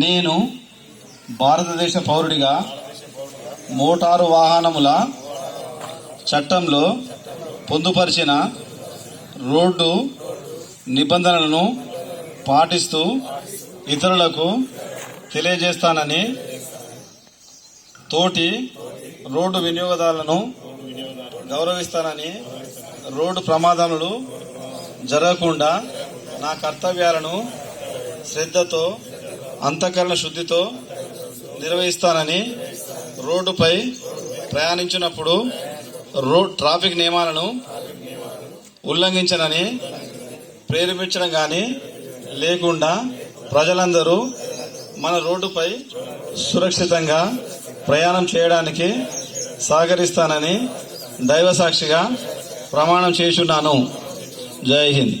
నేను భారతదేశ పౌరుడిగా మోటారు వాహనముల చట్టంలో పొందుపరిచిన రోడ్డు నిబంధనలను పాటిస్తూ ఇతరులకు తెలియజేస్తానని, తోటి రోడ్డు వినియోగదారులను గౌరవిస్తానని, రోడ్డు ప్రమాదాలు జరగకుండా నా కర్తవ్యాలను శ్రద్ధతో అంతఃకరణ శుద్ధితో నిర్వహిస్తానని, రోడ్డుపై ప్రయాణించినప్పుడు ట్రాఫిక్ నియమాలను ఉల్లంఘించనని ప్రేరేపించడం కానీ లేకుండా ప్రజలందరూ మన రోడ్డుపై సురక్షితంగా ప్రయాణం చేయడానికి సహకరిస్తానని దైవ సాక్షిగా ప్రమాణం చేయుచున్నాను. జై హింద్.